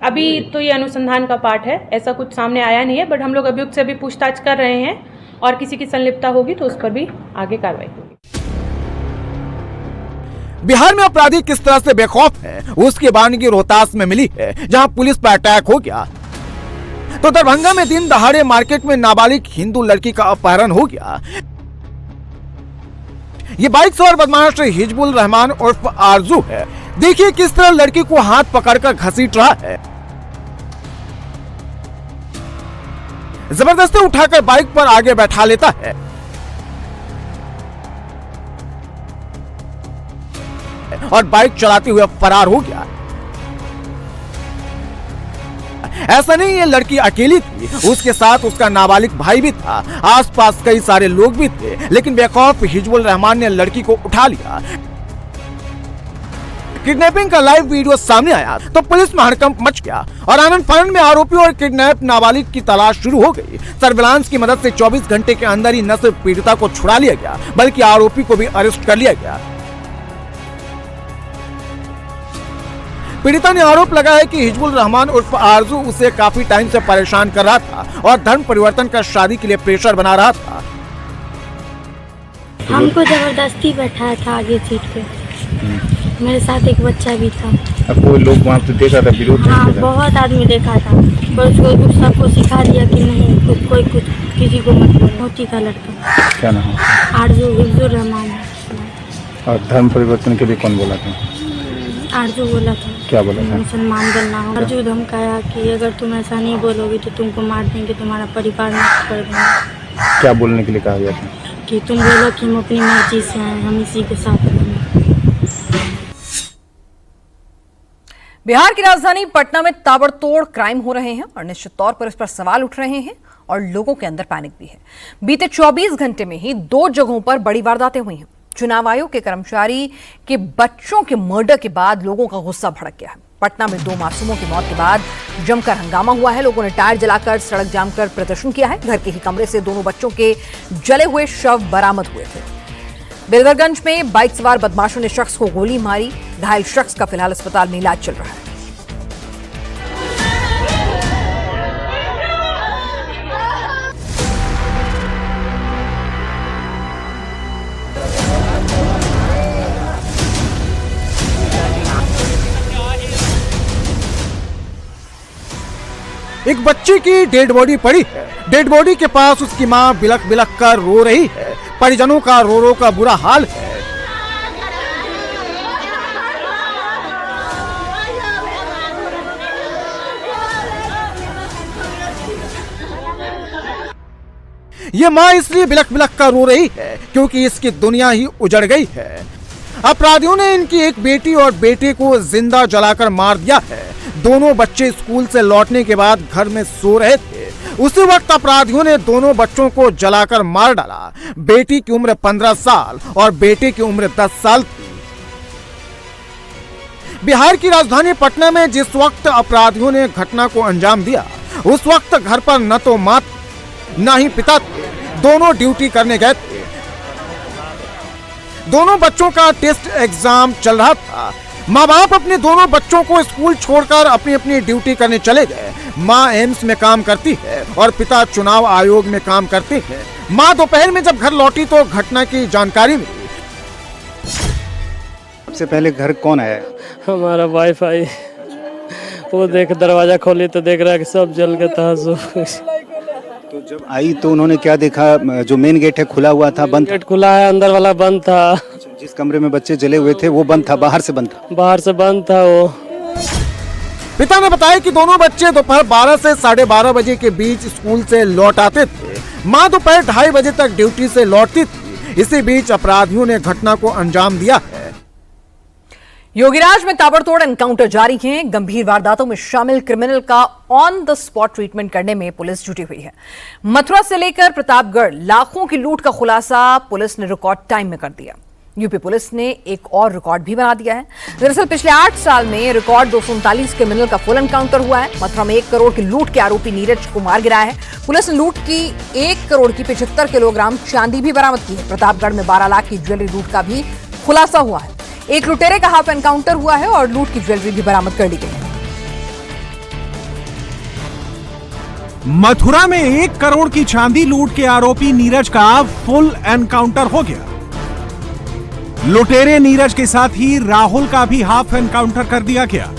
S11: अभी तो ये अनुसंधान का पार्ट है, ऐसा कुछ सामने आया नहीं है, बट हम लोग अभियुक्त से भी पूछताछ कर रहे हैं और किसी की संलिप्तता होगी तो उस पर भी आगे कार्रवाई होगी।
S4: बिहार में अपराधी किस तरह से बेखौफ हैं, उसकी बानगी रोहतास में मिली है, जहां पुलिस पर अटैक हो गया। तो दरभंगा में दिन दहाड़े मार्केट में नाबालिग हिंदू लड़की का अपहरण हो गया। ये बाइक सवार बदमाश हिजबुल रहमान उर्फ आरजू है। देखिए किस तरह लड़की को हाथ पकड़कर घसीट रहा है। जबरदस्ती उठाकर बाइक पर आगे बैठा लेता है और बाइक चलाते हुए फरार हो गया। ऐसा नहीं ये लड़की अकेली थी, उसके साथ उसका नाबालिग भाई भी था। आसपास कई सारे लोग भी थे, लेकिन बेखौफ हिजबुल रहमान ने लड़की को उठा लिया। किडनैपिंग का लाइव वीडियो सामने आया तो पुलिस में हड़कंप मच गया और आनंद फानंद में आरोपी और किडनैप नाबालिग की तलाश शुरू हो गई। सर्विलांस की मदद से 24 घंटे के अंदर ही न सिर्फ पीड़िता को छुड़ा लिया गया, बल्कि आरोपी को भी अरेस्ट कर लिया गया। पीड़िता ने आरोप लगाया कि हिजबुल रहमान उर्फ आरजू उसे काफी टाइम से परेशान कर रहा था और धर्म परिवर्तन कर शादी के लिए प्रेशर बना रहा था।
S13: हमको जबरदस्ती बैठाया था आगे सीट पे। मेरे साथ एक बच्चा भी था।
S5: अब कोई लोग वहाँ पे देखा था, विरोध?
S13: हाँ, बहुत आदमी देखा था, पर उसको सबको सिखा दिया कि नहीं कोई कुछ किसी को मत बोलो। मोती का लड़का।
S5: क्या नाम है?
S13: आरजू हिजबुल रहमान।
S5: और धर्म परिवर्तन के लिए कौन बोला था?
S13: आरजू बोला था।
S5: क्या बोला था?
S13: मुसलमान बनना हो। आरजू धमकाया कि अगर तुम ऐसा नहीं बोलोगे तो तुमको मार देंगे, तुम्हारा परिवार नष्ट कर देंगे।
S5: क्या बोलने के लिए कहा गया था?
S13: कि तुम बोलो कि हम अपनी मर्जी से हैं, हम इसी के साथ रहेंगे।
S1: बिहार की राजधानी पटना में ताबड़तोड़ क्राइम हो रहे हैं और निश्चित तौर पर इस पर सवाल उठ रहे हैं और लोगों के अंदर पैनिक भी है। बीते 24 घंटे में ही 2 जगहों पर बड़ी वारदातें हुई हैं। चुनाव आयोग के कर्मचारी के बच्चों के मर्डर के बाद लोगों का गुस्सा भड़क गया है। पटना में 2 मासूमों की मौत के बाद जमकर हंगामा हुआ है। लोगों ने टायर जलाकर, सड़क जाम कर प्रदर्शन किया है। घर के ही कमरे से दोनों बच्चों के जले हुए शव बरामद हुए थे। बेलवरगंज में बाइक सवार बदमाशों ने शख्स को गोली मारी। घायल शख्स का फिलहाल अस्पताल में इलाज चल रहा है।
S4: एक बच्ची की डेड बॉडी पड़ी है। डेड बॉडी के पास उसकी मां बिलख बिलख कर रो रही है। परिजनों का रो रो का बुरा हाल है। ये मां इसलिए बिलख बिलख कर रो रही है क्योंकि इसकी दुनिया ही उजड़ गई है। अपराधियों ने इनकी एक बेटी और बेटे को जिंदा जलाकर मार दिया है। दोनों बच्चे स्कूल से लौटने के बाद घर में सो रहे थे। उसी वक्त अपराधियों ने दोनों बच्चों को जलाकर मार डाला। बेटी की उम्र 15 साल और बेटे की उम्र 10 साल थी। बिहार की राजधानी पटना में जिस वक्त अपराधियों ने घटना को अंजाम दिया, उस वक्त घर पर न तो मां न ही पिता थे। दोनों ड्यूटी करने गए थे। दोनों बच्चों का टेस्ट एग्जाम चल रहा था। माँ बाप अपने दोनों बच्चों को स्कूल छोड़कर अपनी अपनी ड्यूटी करने चले गए। माँ एम्स में काम करती है और पिता चुनाव आयोग में काम करते हैं। माँ दोपहर में जब घर लौटी तो घटना की जानकारी मिली।
S5: सबसे पहले घर कौन आया?
S14: हमारा वाइफ आई। वो देख दरवाजा खोली तो देख रहा है कि सब जल के तहस।
S5: तो जब आई तो उन्होंने क्या देखा? जो मेन गेट है खुला हुआ था, बंद?
S14: गेट खुला है, अंदर वाला बंद था।
S5: जिस कमरे में बच्चे जले हुए थे वो बंद था, बाहर से बंद था?
S14: बाहर से बंद था वो।
S4: पिता ने बताया कि दोनों बच्चे दोपहर 12 से 12:30 बजे के बीच स्कूल से लौट आते थे। मां दोपहर 2:30 बजे तक ड्यूटी से लौटती थी। इसी बीच अपराधियों ने घटना को अंजाम दिया है।
S1: योगीराज में ताबड़तोड़ एनकाउंटर जारी है। गंभीर वारदातों में शामिल क्रिमिनल का ऑन द स्पॉट ट्रीटमेंट करने में पुलिस जुटी हुई है। मथुरा से लेकर प्रतापगढ़ लाखों की लूट का खुलासा पुलिस ने रिकॉर्ड टाइम में कर दिया। यूपी पुलिस ने एक और रिकॉर्ड भी बना दिया है। दरअसल पिछले 8 साल में रिकॉर्ड 239 क्रिमिनल का फुल एनकाउंटर हुआ है। मथुरा में 1 करोड़ की लूट के आरोपी नीरज को मार गिराया है। पुलिस ने लूट की 1 करोड़ की 75 किलोग्राम चांदी भी बरामद की है। प्रतापगढ़ में 12 लाख की ज्वेलरी लूट का भी खुलासा हुआ है। एक लुटेरे का हाफ एनकाउंटर हुआ है और लूट की ज्वेलरी भी बरामद कर ली गई है।
S15: मथुरा में 1 करोड़ की चांदी लूट के आरोपी नीरज का फुल एनकाउंटर हो गया। लुटेरे नीरज के साथ ही राहुल का भी हाफ एनकाउंटर कर दिया गया।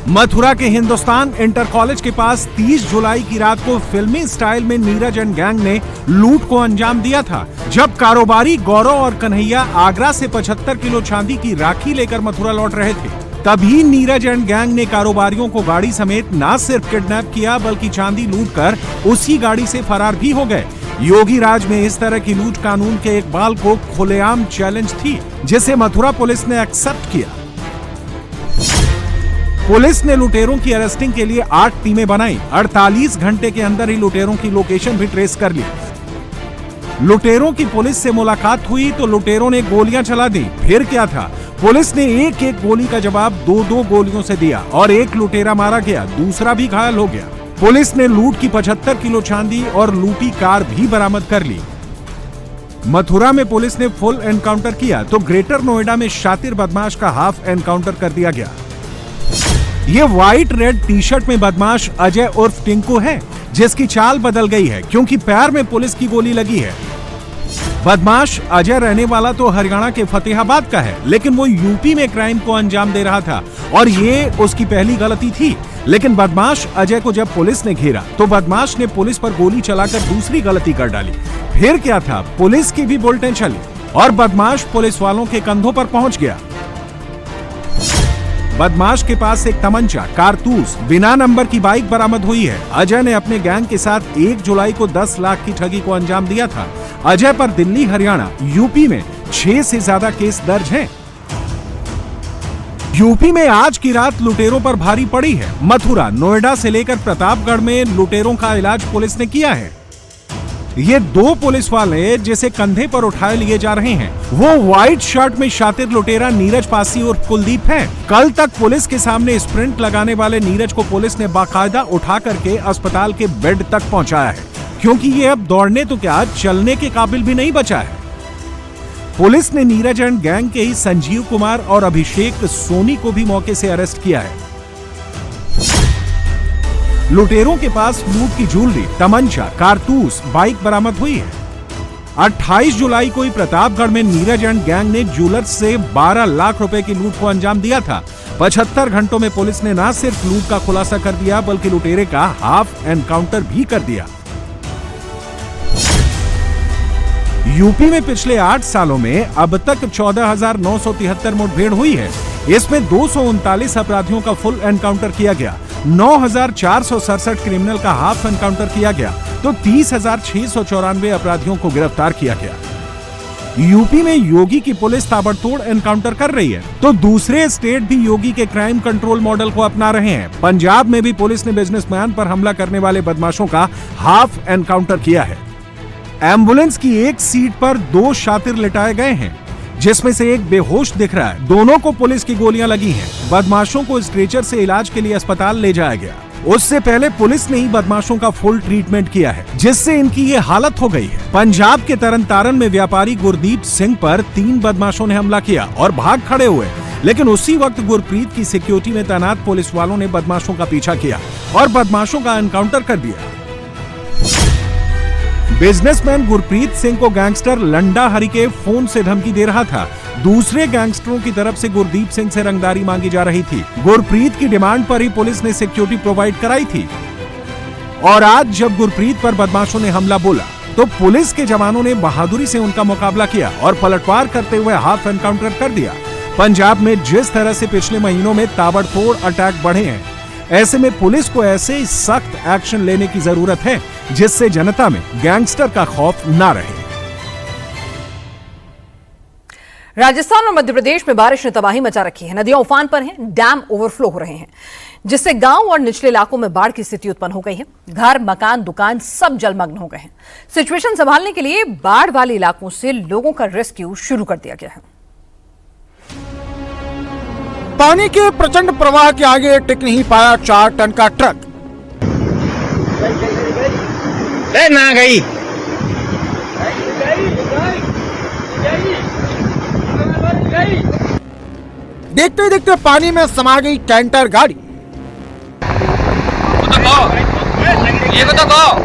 S15: मथुरा के हिंदुस्तान इंटर कॉलेज के पास 30 जुलाई की रात को फिल्मी स्टाइल में नीरज एंड गैंग ने लूट को अंजाम दिया था। जब कारोबारी गौरव और कन्हैया आगरा से 75 किलो चांदी की राखी लेकर मथुरा लौट रहे थे, तभी नीरज एंड गैंग ने कारोबारियों को गाड़ी समेत न सिर्फ किडनैप किया बल्कि चांदी लूटकर उसी गाड़ी से फरार भी हो गए। योगी राज में इस तरह की लूट कानून के इकबाल को खुलेआम चैलेंज थी, जिसे मथुरा पुलिस ने एक्सेप्ट किया। पुलिस ने लुटेरों की अरेस्टिंग के लिए 8 टीमें बनाई। 48 घंटे के अंदर ही लुटेरों की लोकेशन भी ट्रेस कर ली। लुटेरों की पुलिस से मुलाकात हुई तो लुटेरों ने गोलियां चला दी। फिर क्या था, पुलिस ने एक एक गोली का जवाब 2-2 गोलियों से दिया और एक लुटेरा मारा गया, दूसरा भी घायल हो गया। पुलिस ने लूट की 75 किलो चांदी और लूटी कार भी बरामद कर ली। मथुरा में पुलिस ने फुल एनकाउंटर किया तो ग्रेटर नोएडा में शातिर बदमाश का हाफ एनकाउंटर कर दिया गया। ये व्हाइट रेड टी शर्ट में बदमाश अजय उर्फ टिंकू है, जिसकी चाल बदल गई है क्योंकि पैर में पुलिस की गोली लगी है। बदमाश अजय रहने वाला तो हरियाणा के फतेहाबाद का है, लेकिन वो यूपी में क्राइम को अंजाम दे रहा था और ये उसकी पहली गलती थी। लेकिन बदमाश अजय को जब पुलिस ने घेरा तो बदमाश ने पुलिस पर गोली चलाकर दूसरी गलती कर डाली। फिर क्या था, पुलिस की भी बुलेटिन चली और बदमाश पुलिस वालों के कंधों पर पहुंच गया। बदमाश के पास एक तमंचा, कारतूस, बिना नंबर की बाइक बरामद हुई है। अजय ने अपने गैंग के साथ 1 जुलाई को 10 लाख की ठगी को अंजाम दिया था। अजय पर दिल्ली, हरियाणा, यूपी में 6 से ज्यादा केस दर्ज हैं। यूपी में आज की रात लुटेरों पर भारी पड़ी है। मथुरा, नोएडा से लेकर प्रतापगढ़ में लुटेरों का इलाज पुलिस ने किया है। ये दो पुलिस वाले जिसे कंधे पर उठाए लिए जा रहे हैं वो व्हाइट शर्ट में शातिर लुटेरा नीरज पासी और कुलदीप हैं। कल तक पुलिस के सामने स्प्रिंट लगाने वाले नीरज को पुलिस ने बाकायदा उठा करके अस्पताल के बेड तक पहुंचाया है, क्योंकि ये अब दौड़ने तो क्या चलने के काबिल भी नहीं बचा है। पुलिस ने नीरज एंड गैंग के ही संजीव कुमार और अभिषेक सोनी को भी मौके से अरेस्ट किया है। लुटेरों के पास लूट की ज्वेलरी, तमंचा, कारतूस, बाइक बरामद हुई है। 28 जुलाई को ही प्रतापगढ़ में नीरज एंड गैंग ने ज्वेलर्स से 12 लाख रुपए की लूट को अंजाम दिया था। 75 घंटों में पुलिस ने न सिर्फ लूट का खुलासा कर दिया बल्कि लुटेरे का हाफ एनकाउंटर भी कर दिया। यूपी में पिछले 8 सालों में अब तक 14,973 मुठभेड़ हुई है। इसमें 239 अपराधियों का फुल एनकाउंटर किया गया, 9,467 क्रिमिनल का हाफ एनकाउंटर किया गया, तो 30,694 अपराधियों को गिरफ्तार किया गया। यूपी में योगी की पुलिस ताबड़तोड़ एनकाउंटर कर रही है, तो दूसरे स्टेट भी योगी के क्राइम कंट्रोल मॉडल को अपना रहे हैं। पंजाब में भी पुलिस ने बिजनेसमैन पर हमला करने वाले बदमाशों का हाफ एनकाउंटर किया है। एम्बुलेंस की एक सीट पर 2 शातिर लिटाए गए हैं, जिसमें से एक बेहोश दिख रहा है। दोनों को पुलिस की गोलियां लगी हैं। बदमाशों को स्ट्रेचर से इलाज के लिए अस्पताल ले जाया गया। उससे पहले पुलिस ने ही बदमाशों का फुल ट्रीटमेंट किया है, जिससे इनकी ये हालत हो गई है। पंजाब के तरनतारन में व्यापारी गुरदीप सिंह पर 3 बदमाशों ने हमला किया और भाग खड़े हुए, लेकिन उसी वक्त गुरप्रीत की सिक्योरिटी में तैनात पुलिस वालों ने बदमाशों का पीछा किया और बदमाशों का एनकाउंटर कर दिया। बिजनेसमैन गुरप्रीत सिंह को गैंगस्टर लंडा हरि के फोन से धमकी दे रहा था। दूसरे गैंगस्टरों की तरफ से गुरदीप सिंह से रंगदारी मांगी जा रही थी। गुरप्रीत की डिमांड पर ही पुलिस ने सिक्योरिटी प्रोवाइड कराई थी। और आज जब गुरप्रीत पर बदमाशों ने हमला बोला तो पुलिस के जवानों ने बहादुरी से उनका मुकाबला किया और पलटवार करते हुए हाफ एनकाउंटर कर दिया। पंजाब में जिस तरह से पिछले महीनों में ताबड़तोड़ अटैक बढ़े हैं, ऐसे में पुलिस को ऐसे सख्त एक्शन लेने की जरूरत है जिससे जनता में गैंगस्टर का खौफ ना रहे।
S1: राजस्थान और मध्य प्रदेश में बारिश ने तबाही मचा रखी है। नदियां उफान पर हैं, डैम ओवरफ्लो हो रहे हैं, जिससे गांव और निचले इलाकों में बाढ़ की स्थिति उत्पन्न हो गई है। घर, मकान, दुकान सब जलमग्न हो गए हैं। सिचुएशन संभालने के लिए बाढ़ वाले इलाकों से लोगों का रेस्क्यू शुरू कर दिया गया है।
S4: पानी के प्रचंड प्रवाह के आगे टिक नहीं पाया 4 टन का ट्रक।
S7: ना गई
S4: देखते देखते पानी में समा गई कैंटर गाड़ी।
S6: ये बताओ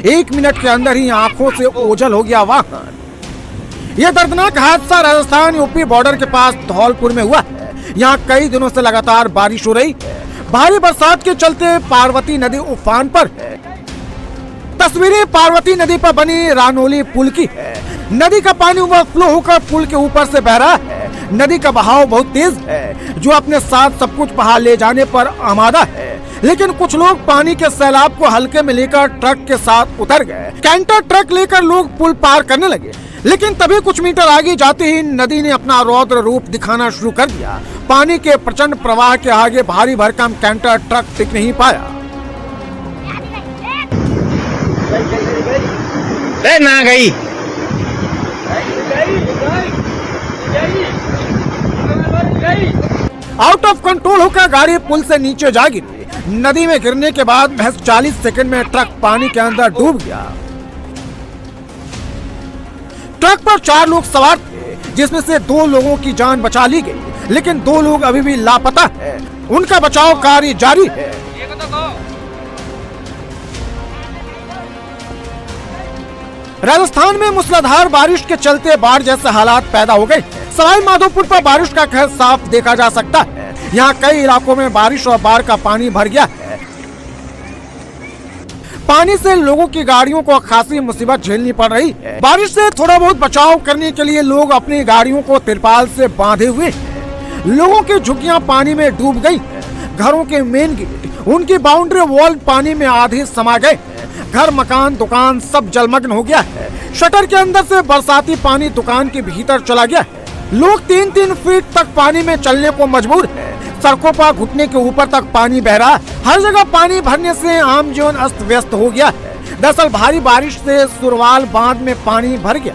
S4: 1 मिनट के अंदर ही आंखों से ओझल हो गया वाहन। यह दर्दनाक हादसा राजस्थान यूपी बॉर्डर के पास धौलपुर में हुआ है। यहाँ कई दिनों से लगातार बारिश हो रही है। भारी बरसात के चलते पार्वती नदी उफान पर है। तस्वीरें पार्वती नदी पर बनी रानोली पुल की है। नदी का पानी ओवरफ्लो होकर पुल के ऊपर से बह रहा है। नदी का बहाव बहुत तेज है, जो अपने साथ सब कुछ बहा ले जाने पर आमादा है। लेकिन कुछ लोग पानी के सैलाब को हल्के में लेकर ट्रक के साथ उतर गए। कैंटर ट्रक लेकर लोग पुल पार करने लगे, लेकिन तभी कुछ मीटर आगे जाते ही नदी ने अपना रौद्र रूप दिखाना शुरू कर दिया। पानी के प्रचंड प्रवाह के आगे भारी भरकम कैंटर ट्रक टिक नहीं पाया।
S7: ना गई
S4: आउट ऑफ कंट्रोल होकर गाड़ी पुल से नीचे जा गिरी। नदी में गिरने के बाद महज 40 सेकंड में ट्रक पानी के अंदर डूब गया। ट्रक पर 4 लोग सवार थे, जिसमें से 2 लोगों की जान बचा ली गई, लेकिन 2 लोग अभी भी लापता है। उनका बचाव कार्य जारी है। राजस्थान में मूसलाधार बारिश के चलते बाढ़ जैसे हालात पैदा हो गए। सवाई माधोपुर पर बारिश का कहर साफ देखा जा सकता है। यहाँ कई इलाकों में बारिश और बाढ़ का पानी भर गया है। पानी से लोगों की गाड़ियों को खासी मुसीबत झेलनी पड़ रही है। बारिश से थोड़ा बहुत बचाव करने के लिए लोग अपनी गाड़ियों को तिरपाल से बांधे हुए हैं। लोगों की झुग्गियां पानी में डूब गई हैं। घरों के मेन गेट, उनकी बाउंड्री वॉल पानी में आधे समा गए। घर, मकान, दुकान सब जलमग्न हो गया है। शटर के अंदर से बरसाती पानी दुकान के भीतर चला गया है। लोग 3-3 फीट तक पानी में चलने को मजबूर है। सड़कों पर घुटने के ऊपर तक पानी बह रहा है। हर जगह पानी भरने से आम जीवन अस्त व्यस्त हो गया है। दरअसल भारी बारिश से सुरवाल बांध में पानी भर गया,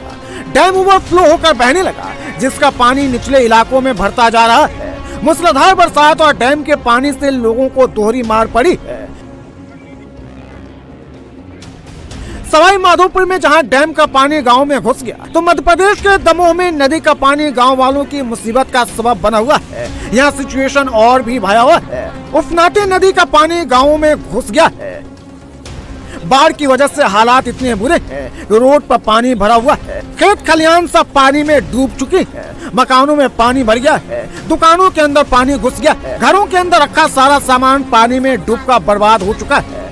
S4: डैम ओवरफ्लो होकर बहने लगा, जिसका पानी निचले इलाकों में भरता जा रहा है। मूसलाधार बरसात और डैम के पानी से लोगों को दोहरी मार पड़ी है। सवाई माधोपुर में जहां डैम का पानी गांव में घुस गया, तो मध्य प्रदेश के दमोह में नदी का पानी गांव वालों की मुसीबत का सबब बना हुआ है। यहां सिचुएशन और भी भयावह है। उफनाते नदी का पानी गांवों में घुस गया है। बाढ़ की वजह से हालात इतने बुरे हैं कि रोड पर पानी भरा हुआ है। खेत खलियान सब पानी में डूब चुकी है। मकानों में पानी भर गया है। दुकानों के अंदर पानी घुस गया है। घरों के अंदर रखा सारा सामान पानी में डूबकर बर्बाद हो चुका है।